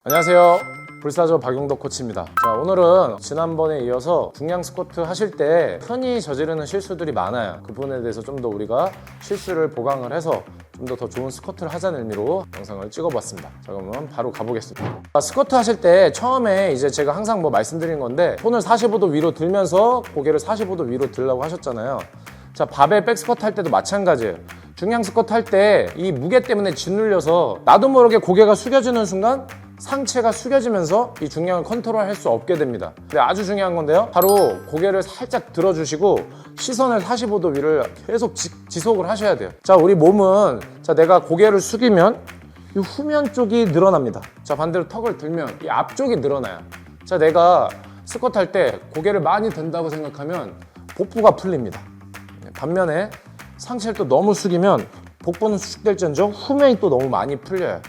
안녕하세요. 불사조 박용덕 코치입니다. 자, 오늘은 지난번에 이어서 중량 스쿼트 하실 때 흔히 저지르는 실수들이 많아요. 그 부분에 대해서 좀 더 우리가 실수를 보강을 해서 좀 더 좋은 스쿼트를 하자는 의미로 영상을 찍어봤습니다. 자, 그러면 바로 가보겠습니다. 스쿼트 하실 때 처음에 이제 제가 항상 말씀드린 건데 손을 45도 위로 들면서 고개를 45도 위로 들라고 하셨잖아요. 자, 바벨 백 스쿼트 할 때도 마찬가지예요. 중량 스쿼트 할 때 이 무게 때문에 짓눌려서 나도 모르게 고개가 숙여지는 순간 상체가 숙여지면서 이 중량을 컨트롤할 수 없게 됩니다. 근데 아주 중요한 건데요, 바로 고개를 살짝 들어주시고 시선을 45도 위를 계속 지속을 하셔야 돼요. 자, 우리 몸은 내가 고개를 숙이면 이 후면 쪽이 늘어납니다. 자, 반대로 턱을 들면 이 앞쪽이 늘어나요. 자, 내가 스쿼트 할 때 고개를 많이 든다고 생각하면 복부가 풀립니다. 반면에 상체를 또 너무 숙이면 복부는 수축될지언정 후면이 또 너무 많이 풀려요.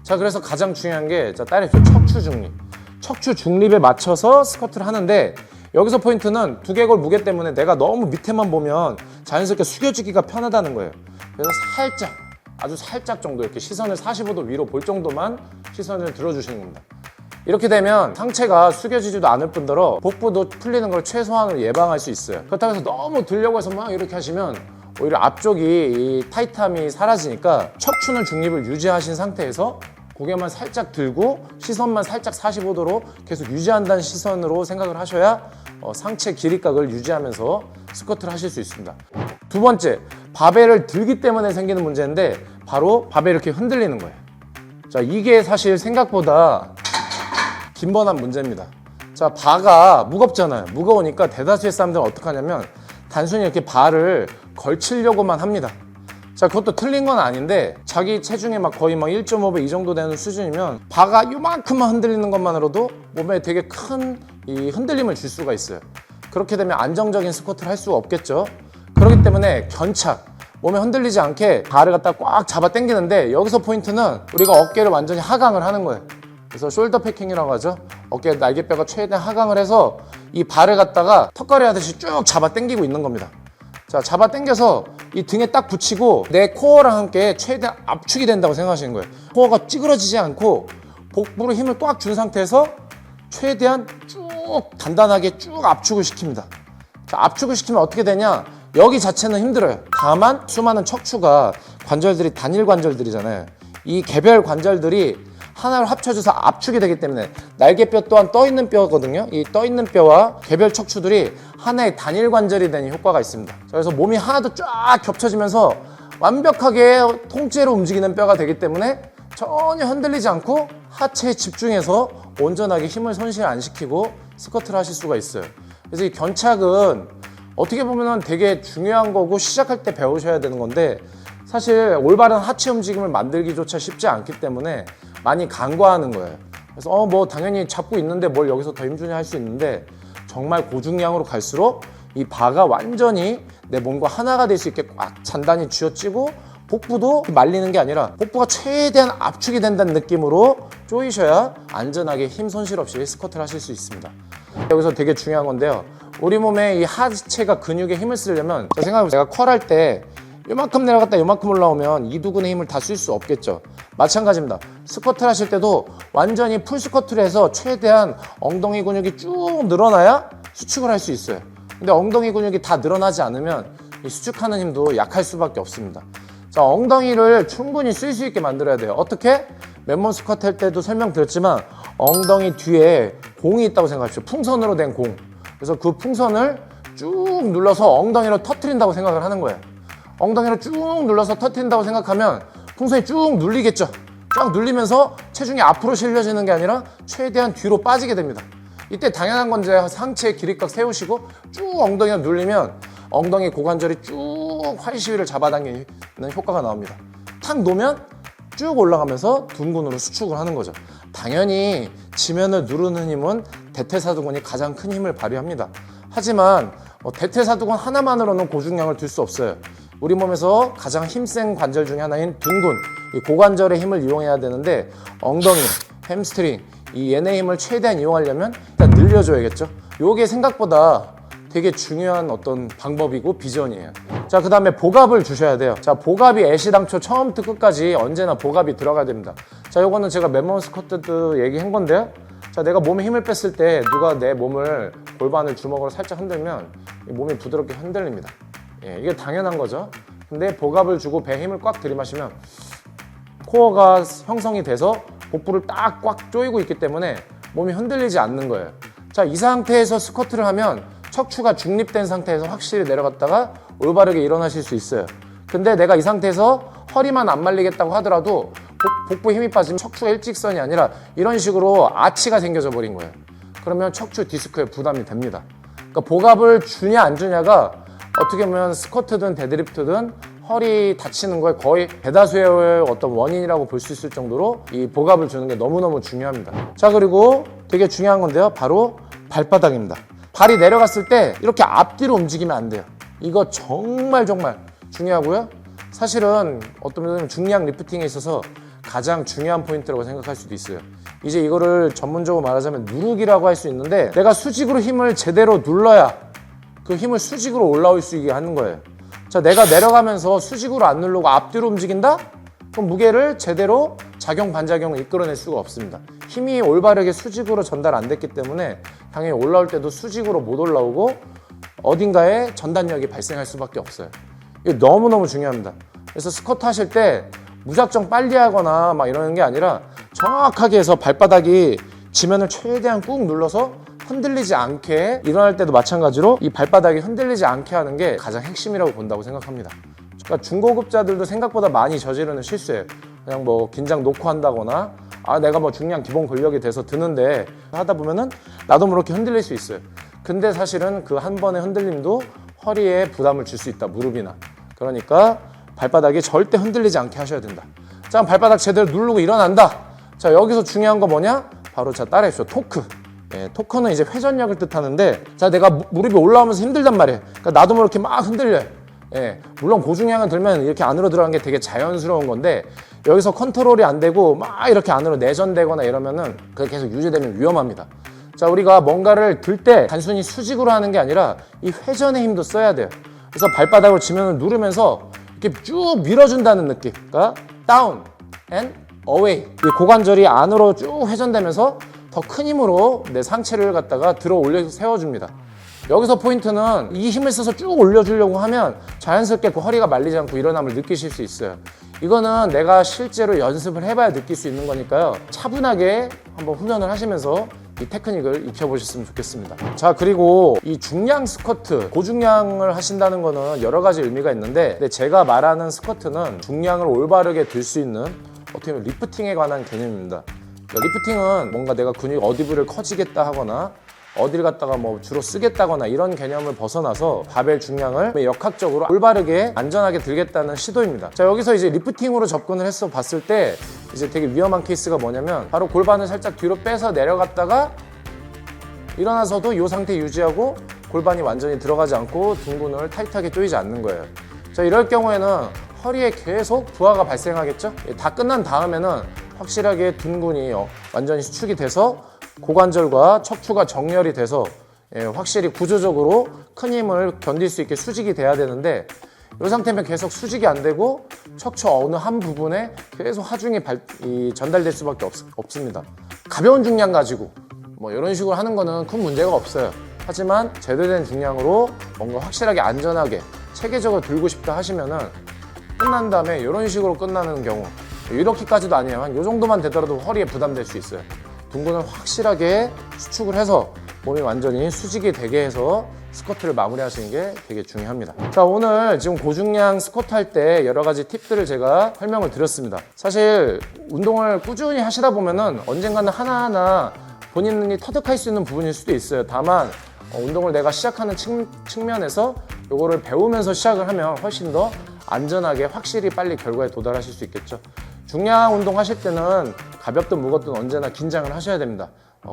자, 그래서 가장 중요한 게 따라해보세요. 척추 중립. 척추 중립에 맞춰서 스쿼트를 하는데, 여기서 포인트는 두개골 무게 때문에 내가 너무 밑에만 보면 자연스럽게 숙여지기가 편하다는 거예요. 그래서 살짝, 아주 살짝 정도 이렇게 시선을 45도 위로 볼 정도만 시선을 들어주시는 겁니다. 이렇게 되면 상체가 숙여지지도 않을 뿐더러 복부도 풀리는 걸 최소한으로 예방할 수 있어요. 그렇다고 해서 너무 들려고 해서 막 이렇게 하시면 오히려 앞쪽이 이 타이트함이 사라지니까 척추는 중립을 유지하신 상태에서 고개만 살짝 들고 시선만 살짝 45도로 계속 유지한다는 시선으로 생각을 하셔야 상체 길이각을 유지하면서 스쿼트를 하실 수 있습니다. 두 번째, 바벨을 들기 때문에 생기는 문제인데 바로 바벨이 이렇게 흔들리는 거예요. 자, 이게 사실 생각보다 빈번한 문제입니다. 자, 바가 무겁잖아요. 무거우니까 대다수의 사람들은 어떻게 하냐면 단순히 이렇게 발을 걸치려고만 합니다. 자, 그것도 틀린 건 아닌데 자기 체중의 거의 1.5배 이 정도 되는 수준이면 바가 요만큼만 흔들리는 것만으로도 몸에 되게 큰 이 흔들림을 줄 수가 있어요. 그렇게 되면 안정적인 스쿼트를 할 수가 없겠죠. 그렇기 때문에 견착, 몸에 흔들리지 않게 발을 갖다 꽉 잡아 당기는데, 여기서 포인트는 우리가 어깨를 완전히 하강을 하는 거예요. 그래서 숄더 패킹이라고 하죠. 어깨 날개뼈가 최대한 하강을 해서 이 발을 갖다가 턱걸이 하듯이 쭉 잡아 당기고 있는 겁니다. 자, 잡아 당겨서 이 등에 딱 붙이고 내 코어랑 함께 최대한 압축이 된다고 생각하시는 거예요. 코어가 찌그러지지 않고 복부로 힘을 꽉 준 상태에서 최대한 쭉 단단하게 쭉 압축을 시킵니다. 자, 압축을 시키면 어떻게 되냐? 여기 자체는 힘들어요. 다만 수많은 척추가 관절들이 단일 관절들이잖아요. 이 개별 관절들이 하나로 합쳐져서 압축이 되기 때문에 날개뼈 또한 떠있는 뼈거든요. 이 떠있는 뼈와 개별 척추들이 하나의 단일 관절이 되는 효과가 있습니다. 그래서 몸이 하나도 쫙 겹쳐지면서 완벽하게 통째로 움직이는 뼈가 되기 때문에 전혀 흔들리지 않고 하체에 집중해서 온전하게 힘을 손실 안 시키고 스쿼트를 하실 수가 있어요. 그래서 이 견착은 어떻게 보면 되게 중요한 거고 시작할 때 배우셔야 되는 건데, 사실 올바른 하체 움직임을 만들기조차 쉽지 않기 때문에 많이 간과하는 거예요. 그래서 당연히 잡고 있는데 뭘 여기서 더 힘주냐 할 수 있는데, 정말 고중량으로 갈수록 이 바가 완전히 내 몸과 하나가 될 수 있게 꽉 단단히 쥐어찌고 복부도 말리는 게 아니라 복부가 최대한 압축이 된다는 느낌으로 조이셔야 안전하게 힘 손실 없이 스쿼트를 하실 수 있습니다. 여기서 되게 중요한 건데요, 우리 몸의 이 하체가 근육에 힘을 쓰려면, 생각해보면 제가 컬할 때 요만큼 내려갔다 요만큼 올라오면 이두근의 힘을 다 쓸 수 없겠죠. 마찬가지입니다. 스쿼트를 하실 때도 완전히 풀 스쿼트를 해서 최대한 엉덩이 근육이 쭉 늘어나야 수축을 할 수 있어요. 근데 엉덩이 근육이 다 늘어나지 않으면 이 수축하는 힘도 약할 수밖에 없습니다. 자, 엉덩이를 충분히 쓸 수 있게 만들어야 돼요. 어떻게? 맨몸 스쿼트 할 때도 설명드렸지만 엉덩이 뒤에 공이 있다고 생각하십시오. 풍선으로 된 공. 그래서 그 풍선을 쭉 눌러서 엉덩이로 터트린다고 생각을 하는 거예요. 엉덩이로 쭉 눌러서 터트린다고 생각하면 풍선이 쭉 눌리겠죠. 쫙 눌리면서 체중이 앞으로 실려지는 게 아니라 최대한 뒤로 빠지게 됩니다. 이때 당연한 건지 상체 길이각 세우시고 쭉 엉덩이가 눌리면 엉덩이 고관절이 쭉 활시위를 잡아당기는 효과가 나옵니다. 탁 놓으면 쭉 올라가면서 둔근으로 수축을 하는 거죠. 당연히 지면을 누르는 힘은 대퇴사두근이 가장 큰 힘을 발휘합니다. 하지만 대퇴사두근 하나만으로는 고중량을 들 수 없어요. 우리 몸에서 가장 힘센 관절 중에 하나인 둔근, 이 고관절의 힘을 이용해야 되는데, 엉덩이, 햄스트링, 이 얘네 힘을 최대한 이용하려면 일단 늘려줘야겠죠. 요게 생각보다 되게 중요한 어떤 방법이고 비전이에요. 자, 그 다음에 복압을 주셔야 돼요. 자, 복압이 애시당초 처음부터 끝까지 언제나 복압이 들어가야 됩니다. 자, 요거는 제가 맨몸 스쿼트 얘기한 건데요. 자, 내가 몸에 힘을 뺐을 때 누가 내 몸을 골반을 주먹으로 살짝 흔들면 이 몸이 부드럽게 흔들립니다. 예, 이게 당연한 거죠. 근데 복압을 주고 배에 힘을 꽉 들이마시면 코어가 형성이 돼서 복부를 딱 꽉 조이고 있기 때문에 몸이 흔들리지 않는 거예요. 자, 이 상태에서 스쿼트를 하면 척추가 중립된 상태에서 확실히 내려갔다가 올바르게 일어나실 수 있어요. 근데 내가 이 상태에서 허리만 안 말리겠다고 하더라도 복부에 힘이 빠지면 척추가 일직선이 아니라 이런 식으로 아치가 생겨져 버린 거예요. 그러면 척추 디스크에 부담이 됩니다. 그러니까 복압을 주냐 안 주냐가 어떻게 보면 스쿼트든 데드리프트든 허리 다치는 거에 거의 대다수의 어떤 원인이라고 볼 수 있을 정도로 이 복압을 주는 게 너무너무 중요합니다. 자, 그리고 되게 중요한 건데요. 바로 발바닥입니다. 발이 내려갔을 때 이렇게 앞뒤로 움직이면 안 돼요. 이거 정말 중요하고요. 사실은 어떤 면에는 중량 리프팅에 있어서 가장 중요한 포인트라고 생각할 수도 있어요. 이제 이거를 전문적으로 말하자면 누르기라고 할 수 있는데 내가 수직으로 힘을 제대로 눌러야 그 힘을 수직으로 올라올 수 있게 하는 거예요. 자, 내가 내려가면서 수직으로 안 누르고 앞뒤로 움직인다? 그럼 무게를 제대로 작용 반작용을 이끌어낼 수가 없습니다. 힘이 올바르게 수직으로 전달 안 됐기 때문에 당연히 올라올 때도 수직으로 못 올라오고 어딘가에 전단력이 발생할 수밖에 없어요. 이게 너무너무 중요합니다. 그래서 스쿼트 하실 때 무작정 빨리 하거나 막 이러는 게 아니라 정확하게 해서 발바닥이 지면을 최대한 꾹 눌러서 흔들리지 않게, 일어날 때도 마찬가지로 이 발바닥이 흔들리지 않게 하는 게 가장 핵심이라고 본다고 생각합니다. 그러니까 중고급자들도 생각보다 많이 저지르는 실수예요. 그냥 뭐 긴장 놓고 한다거나 내가 뭐 중량 기본 근력이 돼서 드는데 하다 보면은 나도 모르게 흔들릴 수 있어요. 근데 사실은 그 한 번의 흔들림도 허리에 부담을 줄 수 있다, 무릎이나. 그러니까 발바닥이 절대 흔들리지 않게 하셔야 된다. 자, 발바닥 제대로 누르고 일어난다. 자, 여기서 중요한 거 뭐냐? 바로 자, 따라해 주시죠. 토크. 예, 토크는 이제 회전력을 뜻하는데, 자, 내가 무릎이 올라오면서 힘들단 말이에요. 그러니까 나도 모르게 막 흔들려요. 예, 물론 고중량을 들면 이렇게 안으로 들어가는 게 되게 자연스러운 건데, 여기서 컨트롤이 안 되고 막 이렇게 안으로 내전되거나 이러면은 그게 계속 유지되면 위험합니다. 자, 우리가 뭔가를 들 때 단순히 수직으로 하는 게 아니라 이 회전의 힘도 써야 돼요. 그래서 발바닥으로 지면을 누르면서 이렇게 쭉 밀어준다는 느낌. 그러니까 다운 앤 어웨이. 이 고관절이 안으로 쭉 회전되면서 더 큰 힘으로 내 상체를 갖다가 들어 올려서 세워줍니다. 여기서 포인트는 이 힘을 써서 쭉 올려주려고 하면 자연스럽게 그 허리가 말리지 않고 일어남을 느끼실 수 있어요. 이거는 내가 실제로 연습을 해봐야 느낄 수 있는 거니까요. 차분하게 한번 훈련을 하시면서 이 테크닉을 익혀보셨으면 좋겠습니다. 자, 그리고 이 중량 스쿼트, 고중량을 하신다는 거는 여러 가지 의미가 있는데, 근데 제가 말하는 스쿼트는 중량을 올바르게 들 수 있는 어떻게 보면 리프팅에 관한 개념입니다. 그러니까 리프팅은 뭔가 내가 근육 어디 부를 커지겠다 하거나 어디를 갖다가 뭐 주로 쓰겠다거나 이런 개념을 벗어나서 바벨 중량을 역학적으로 올바르게 안전하게 들겠다는 시도입니다. 자, 여기서 이제 리프팅으로 접근을 해서 봤을 때 이제 되게 위험한 케이스가 뭐냐면 바로 골반을 살짝 뒤로 빼서 내려갔다가 일어나서도 이 상태 유지하고 골반이 완전히 들어가지 않고 둔근을 타이트하게 조이지 않는 거예요. 자, 이럴 경우에는 허리에 계속 부하가 발생하겠죠? 다 끝난 다음에는 확실하게 둔근이 완전히 수축이 돼서 고관절과 척추가 정렬이 돼서 확실히 구조적으로 큰 힘을 견딜 수 있게 수직이 돼야 되는데, 이 상태면 계속 수직이 안 되고 척추 어느 한 부분에 계속 하중이 전달될 수밖에 없습니다. 가벼운 중량 가지고 뭐 이런 식으로 하는 거는 큰 문제가 없어요. 하지만 제대로 된 중량으로 뭔가 확실하게 안전하게 체계적으로 들고 싶다 하시면은 끝난 다음에 이런 식으로 끝나는 경우, 이렇게까지도 아니에요. 한 이 정도만 되더라도 허리에 부담될 수 있어요. 둔근을 확실하게 수축을 해서 몸이 완전히 수직이 되게 해서 스쿼트를 마무리하시는 게 되게 중요합니다. 자, 오늘 지금 고중량 스쿼트 할 때 여러 가지 팁들을 제가 설명을 드렸습니다. 사실 운동을 꾸준히 하시다 보면은 언젠가는 하나하나 본인이 터득할 수 있는 부분일 수도 있어요. 다만 운동을 내가 시작하는 측면에서 이거를 배우면서 시작을 하면 훨씬 더 안전하게 확실히 빨리 결과에 도달하실 수 있겠죠. 중량 운동 하실 때는 가볍든 무겁든 언제나 긴장을 하셔야 됩니다.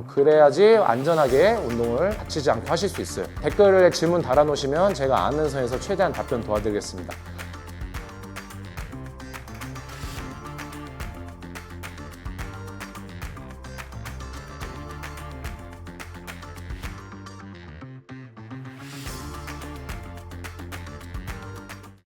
그래야지 안전하게 운동을 다치지 않고 하실 수 있어요. 댓글에 질문 달아놓으시면 제가 아는 선에서 최대한 답변 도와드리겠습니다.